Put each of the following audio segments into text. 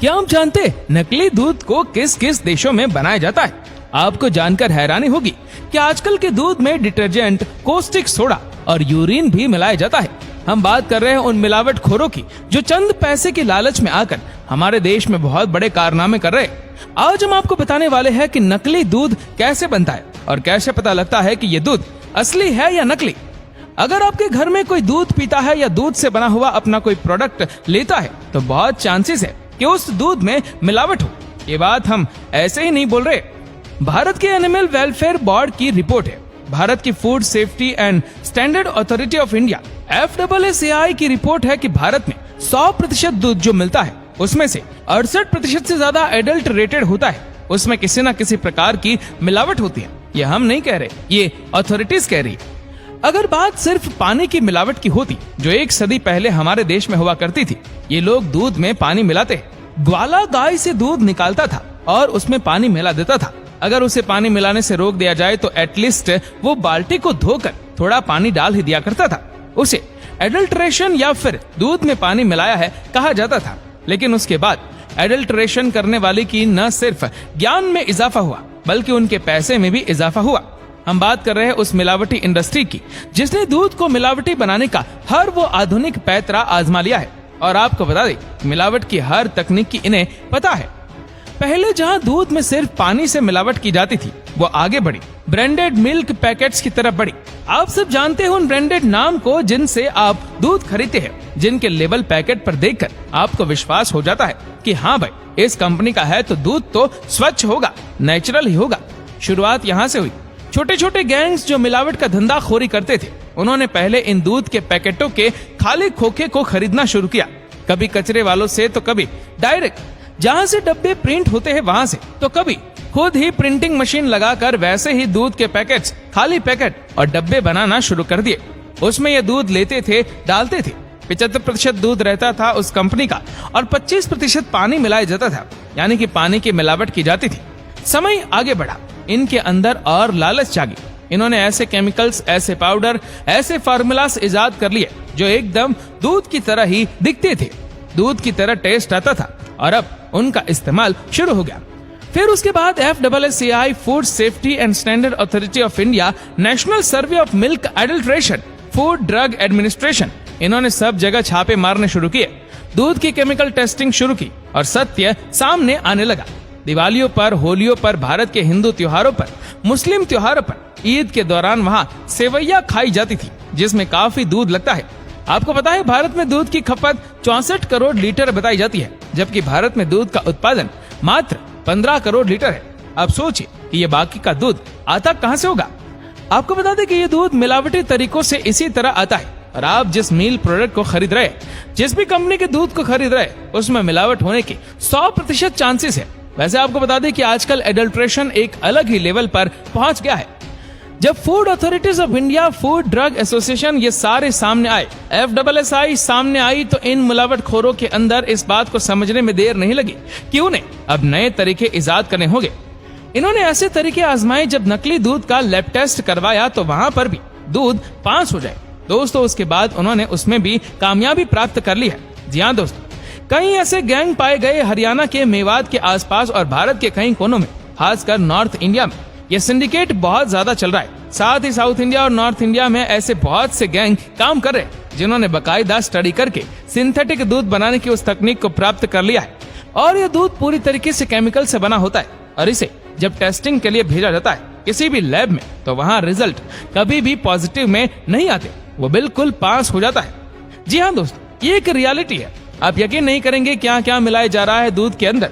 क्या आप जानते हैं नकली दूध को किस किस देशों में बनाया जाता है? आपको जानकर हैरानी होगी कि आजकल के दूध में डिटर्जेंट, कॉस्टिक सोडा और यूरिन भी मिलाया जाता है। हम बात कर रहे हैं उन मिलावटखोरों की जो चंद पैसे की लालच में आकर हमारे देश में बहुत बड़े कारनामे कर रहे हैं। आज हम आपको बताने वाले हैं कि नकली दूध कैसे बनता है और कैसे पता लगता है कि ये दूध असली है या नकली। अगर आपके घर में कोई दूध पीता है या दूध से बना हुआ अपना कोई प्रोडक्ट लेता है तो बहुत चांसेस है कि उस दूध में मिलावट हो। ये बात हम ऐसे ही नहीं बोल रहे। भारत के एनिमल वेलफेयर बोर्ड की रिपोर्ट है। भारत की food safety and standard authority of India FSSAI की रिपोर्ट है कि भारत में 100% दूध जो मिलता है उसमें से 68% से ज्यादा एडल्टरेटेड होता है। उसमें किसी न किसी प्रकार की मिलावट होती है। ये हम नहीं कह रहे, ये अथॉरिटीज कह रही है। अगर बात सिर्फ पानी की मिलावट की होती जो 1 सदी पहले हमारे देश में हुआ करती थी, ये लोग दूध में पानी मिलाते हैं। ग्वाला गाय से दूध निकालता था और उसमें पानी मिला देता था। अगर उसे पानी मिलाने से रोक दिया जाए तो एटलीस्ट वो बाल्टी को धोकर थोड़ा पानी डाल ही दिया करता था। उसे एडल्ट्रेशन या फिर दूध में पानी मिलाया है कहा जाता था। लेकिन उसके बाद एडल्ट्रेशन करने वाले की न सिर्फ ज्ञान में इजाफा हुआ बल्कि उनके पैसे में भी इजाफा हुआ। हम बात कर रहे हैं उस मिलावटी इंडस्ट्री की जिसने दूध को मिलावटी बनाने का हर वो आधुनिक पैतरा आजमा लिया है। और आपको बता दें, मिलावट की हर तकनीक की इन्हें पता है। पहले जहां दूध में सिर्फ पानी से मिलावट की जाती थी, वो आगे बढ़ी, ब्रांडेड मिल्क पैकेट्स की तरफ बढ़ी। आप सब जानते हैं उन ब्रांडेड नाम को जिनसे आप दूध खरीदते हैं, जिनके लेबल पैकेट पर देखकर आपको विश्वास हो जाता है कि हाँ भाई, इस कंपनी का है तो दूध तो स्वच्छ होगा, नेचुरल ही होगा। शुरुआत यहाँ से हुई। छोटे छोटे गैंग्स जो मिलावट का धंधाखोरी करते थे, उन्होंने पहले इन दूध के पैकेटों के खाली खोखे को खरीदना शुरू किया। कभी कचरे वालों से तो कभी डायरेक्ट जहां से डब्बे प्रिंट होते हैं वहां से, तो कभी खुद ही प्रिंटिंग मशीन लगाकर वैसे ही दूध के पैकेट्स, खाली पैकेट और डब्बे बनाना शुरू कर दिए। उसमें ये दूध लेते थे, डालते थे। 75% दूध रहता था उस कंपनी का और 25% पानी मिलाया जाता था, यानी कि पानी की मिलावट की जाती थी। समय आगे बढ़ा, इनके अंदर और लालच जागी। इन्होंने ऐसे केमिकल्स, ऐसे पाउडर, ऐसे फार्मूलास इजाद कर लिए जो एकदम दूध की तरह ही दिखते थे, दूध की तरह टेस्ट आता था और अब उनका इस्तेमाल शुरू हो गया। फिर उसके बाद FSSAI food safety and standard authority of India, national survey of milk adulteration, food drug administration, इन्होंने सब जगह छापे मारने शुरू किए, दूध की केमिकल टेस्टिंग शुरू की और सत्य सामने आने लगा। दिवालियों पर, होलियों पर, भारत के हिंदू त्योहारों पर, मुस्लिम त्योहारों पर, ईद के दौरान वहाँ सेवैया खाई जाती थी जिसमें काफी दूध लगता है। आपको पता है भारत में दूध की खपत 64 करोड़ लीटर बताई जाती है, जबकि भारत में दूध का उत्पादन मात्र 15 करोड़ लीटर है। अब सोचिए कि ये बाकी का दूध आता कहां से होगा। आपको बता दें कि ये दूध मिलावटी तरीकों से इसी तरह आता है। और आप जिस मील प्रोडक्ट को खरीद रहे, जिस भी कंपनी के दूध को खरीद रहे, उसमें मिलावट होने के 100% चांसेस है। वैसे आपको बता दें कि आजकल एडल्ट्रेशन एक अलग ही लेवल पर पहुंच गया है। जब food authorities of India, food drug association, ये सारे सामने आए, FSSAI सामने आई, तो इन मिलावटखोरों के अंदर इस बात को समझने में देर नहीं लगी कि उन्हें अब नए तरीके इजाद करने होंगे। इन्होंने ऐसे तरीके आजमाए, जब नकली दूध का लैब टेस्ट करवाया तो वहां पर भी दूध पास हो जाए। दोस्तों, उसके बाद उन्होंने उसमें भी कामयाबी प्राप्त कर ली है। जी हाँ दोस्तों, कई ऐसे गैंग पाए गए हरियाणा के मेवात के आसपास और भारत के कई कोनों में, खासकर नॉर्थ इंडिया में ये सिंडिकेट बहुत ज्यादा चल रहा है। साथ ही साउथ इंडिया और नॉर्थ इंडिया में ऐसे बहुत से गैंग काम कर रहे हैं जिन्होंने बाकायदा स्टडी करके सिंथेटिक दूध बनाने की उस तकनीक को प्राप्त कर लिया है। और ये दूध पूरी तरीके से केमिकल से बना होता है और इसे जब टेस्टिंग के लिए भेजा जाता है किसी भी लैब में, तो वहाँ रिजल्ट कभी भी पॉजिटिव में नहीं आते, वो बिल्कुल पास हो जाता है। जी हाँ दोस्तों, ये एक रियलिटी है। आप यकीन नहीं करेंगे क्या क्या मिलाया जा रहा है दूध के अंदर।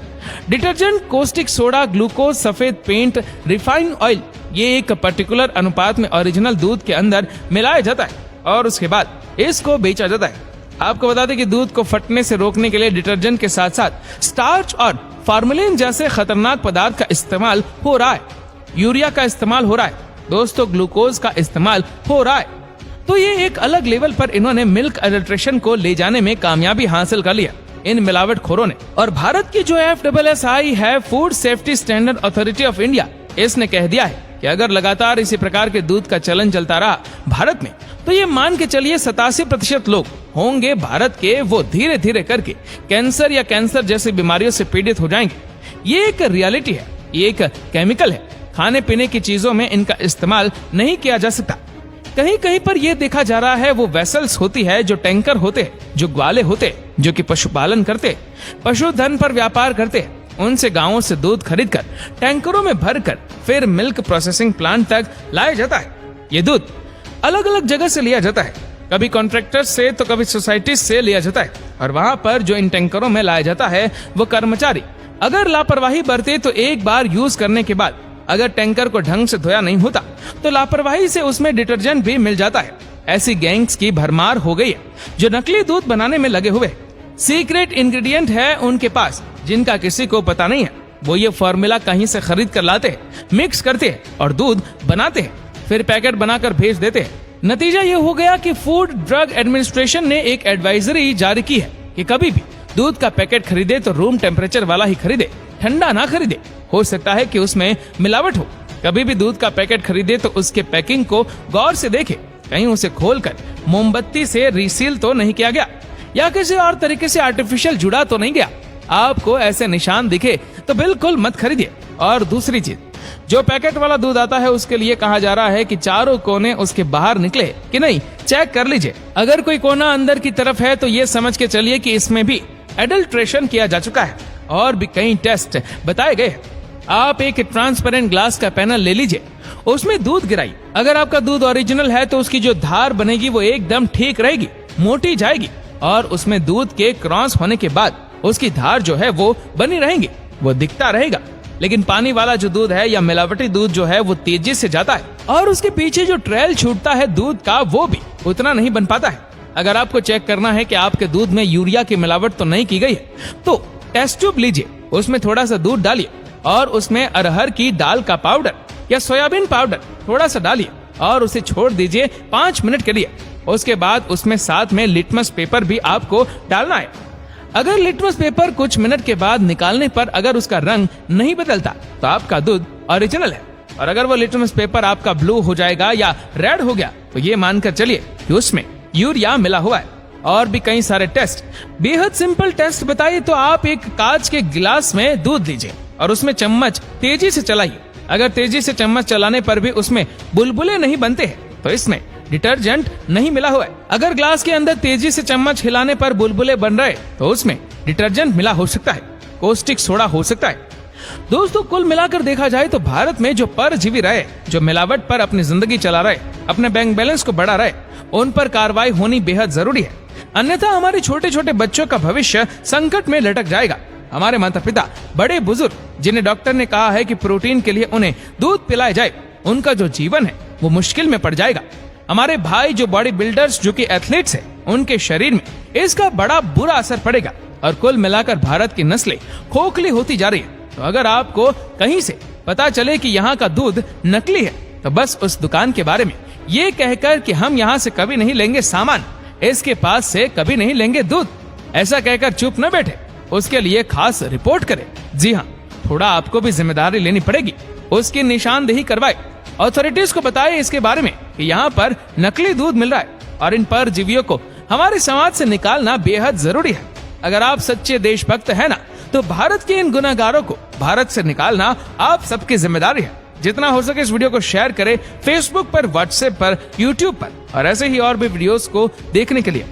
डिटर्जेंट, कॉस्टिक सोडा, ग्लूकोज, सफेद पेंट, रिफाइंड ऑयल, ये एक पर्टिकुलर अनुपात में ओरिजिनल दूध के अंदर मिलाया जाता है और उसके बाद इसको बेचा जाता है। आपको बता दें कि दूध को फटने से रोकने के लिए डिटर्जेंट के साथ साथ स्टार्च और फार्मेलिन जैसे खतरनाक पदार्थ का इस्तेमाल हो रहा है। यूरिया का इस्तेमाल हो रहा है दोस्तों, ग्लूकोज का इस्तेमाल हो रहा है। तो ये एक अलग लेवल पर इन्होंने मिल्क एडल्ट्रेशन को ले जाने में कामयाबी हासिल कर लिया इन मिलावटखोरों ने। और भारत की जो FSSAI है, food safety standard authority of India, इसने कह दिया है कि अगर लगातार इसी प्रकार के दूध का चलन चलता रहा भारत में, तो ये मान के चलिए 87% लोग होंगे भारत के, वो धीरे धीरे करके कैंसर या कैंसर जैसी बीमारियों से पीड़ित हो जाएंगे। ये एक रियलिटी है, ये एक केमिकल है। खाने पीने की चीजों में इनका इस्तेमाल नहीं किया जा सकता। कहीं कहीं पर यह देखा जा रहा है वो वेसल्स होती है, जो टैंकर होते हैं, जो ग्वाले होते हैं, जो कि पशुपालन करते, पशुधन पर व्यापार करते, उनसे गांवों से दूध खरीदकर टैंकरों में भरकर फिर मिल्क प्रोसेसिंग प्लांट तक लाया जाता है। ये दूध अलग अलग जगह से लिया जाता है, कभी कॉन्ट्रैक्टर्स से तो कभी सोसाइटी से लिया जाता है, और वहां पर जो इन टैंकरों में लाया जाता है वो कर्मचारी अगर लापरवाही बरते तो एक बार यूज करने के बाद अगर टैंकर को ढंग से धोया नहीं होता तो लापरवाही से उसमें डिटर्जेंट भी मिल जाता है। ऐसी गैंग्स की भरमार हो गई है जो नकली दूध बनाने में लगे हुए। सीक्रेट इंग्रेडिएंट है उनके पास जिनका किसी को पता नहीं है। वो ये फॉर्मूला कहीं से खरीद कर लाते हैं, मिक्स करते हैं और दूध बनाते हैं, फिर पैकेट बनाकर भेज देते हैं। नतीजा ये हो गया कि फूड ड्रग एडमिनिस्ट्रेशन ने एक एडवाइजरी जारी की है कि कभी भी दूध का पैकेट खरीदे तो रूम टेम्परेचर वाला ही खरीदे, ठंडा ना खरीदे। हो सकता है कि उसमें मिलावट हो। कभी भी दूध का पैकेट खरीदे तो उसके पैकिंग को गौर से देखे, कहीं उसे खोलकर मोमबत्ती से रीसील तो नहीं किया गया या किसी और तरीके से आर्टिफिशियल जुड़ा तो नहीं गया। आपको ऐसे निशान दिखे तो बिल्कुल मत खरीदिए। और दूसरी चीज, जो पैकेट वाला दूध आता है उसके लिए कहा जा रहा है कि चारों कोने उसके बाहर निकले कि नहीं, चेक कर लीजिए। अगर कोई कोना अंदर की तरफ है तो ये समझ के चलिए कि इसमें भी एडल्ट्रेशन किया जा चुका है और भी कई टेस्ट बताए गए। आप एक ट्रांसपेरेंट ग्लास का पैनल ले लीजिए, उसमें दूध गिराइए। अगर आपका दूध ओरिजिनल है तो उसकी जो धार बनेगी वो एकदम ठीक रहेगी, मोटी जाएगी, और उसमें दूध के क्रॉस होने के बाद उसकी धार जो है वो बनी रहेंगी, वो दिखता रहेगा। लेकिन पानी वाला जो दूध है या मिलावटी दूध जो है वो तेजी से जाता है और उसके पीछे जो ट्रेल छूटता है दूध का वो भी उतना नहीं बन पाता है। अगर आपको चेक करना है कि आपके दूध में यूरिया की मिलावट तो नहीं की गई है तो टेस्ट ट्यूब लीजिए, उसमें थोड़ा सा दूध डालिए और उसमें अरहर की दाल का पाउडर या सोयाबीन पाउडर थोड़ा सा डालिए और उसे छोड़ दीजिए 5 मिनट के लिए। उसके बाद उसमें साथ में लिटमस पेपर भी आपको डालना है। अगर लिटमस पेपर कुछ मिनट के बाद निकालने पर अगर उसका रंग नहीं बदलता तो आपका दूध ओरिजिनल है, और अगर वो लिटमस पेपर आपका ब्लू हो जाएगा या रेड हो गया तो ये मानकर चलिए कि उसमें यूरिया मिला हुआ है। और भी कई सारे टेस्ट, बेहद सिंपल टेस्ट बताइए तो आप एक कांच के गिलास में दूध लीजिए और उसमें चम्मच तेजी से चलाइए। अगर तेजी से चम्मच चलाने पर भी उसमें बुलबुले नहीं बनते हैं तो इसमें डिटर्जेंट नहीं मिला हुआ है। अगर ग्लास के अंदर तेजी से चम्मच हिलाने पर बुलबुले बन रहे तो उसमें डिटर्जेंट मिला हो सकता है, कॉस्टिक सोडा हो सकता है। दोस्तों, कुल मिलाकर देखा जाए तो भारत में जो परजीवी रहे, जो मिलावट पर अपनी जिंदगी चला रहे, अपने बैंक बैलेंस को बढ़ा रहे, उन पर कार्रवाई होनी बेहद जरूरी है। अन्यथा हमारे छोटे छोटे बच्चों का भविष्य संकट में लटक जाएगा। हमारे माता पिता, बड़े बुजुर्ग जिन्हें डॉक्टर ने कहा है कि प्रोटीन के लिए उन्हें दूध पिलाया जाए, उनका जो जीवन है वो मुश्किल में पड़ जाएगा। हमारे भाई जो बॉडी बिल्डर्स, जो कि एथलीट्स हैं, उनके शरीर में इसका बड़ा बुरा असर पड़ेगा और कुल मिलाकर भारत की नस्लें खोखली होती जा रही है। तो अगर आपको कहीं से पता चले कि यहाँ का दूध नकली है तो बस उस दुकान के बारे में ये कहकर कि हम यहाँ से कभी नहीं लेंगे सामान, इसके पास से कभी नहीं लेंगे दूध, ऐसा कहकर चुप न बैठे, उसके लिए खास रिपोर्ट करें। जी हाँ, थोड़ा आपको भी जिम्मेदारी लेनी पड़ेगी, उसकी निशानदेही करवाए, अथॉरिटीज को बताए इसके बारे में कि यहाँ पर नकली दूध मिल रहा है और इन परजीवियों को हमारे समाज से निकालना बेहद जरूरी है। अगर आप सच्चे देशभक्त है ना तो भारत के इन गुनाहगारों को भारत से निकालना आप सबकी जिम्मेदारी है। जितना हो सके इस वीडियो को शेयर करें फेसबुक पर, व्हाट्सएप पर, यूट्यूब पर, और ऐसे ही और भी वीडियोस को देखने के लिए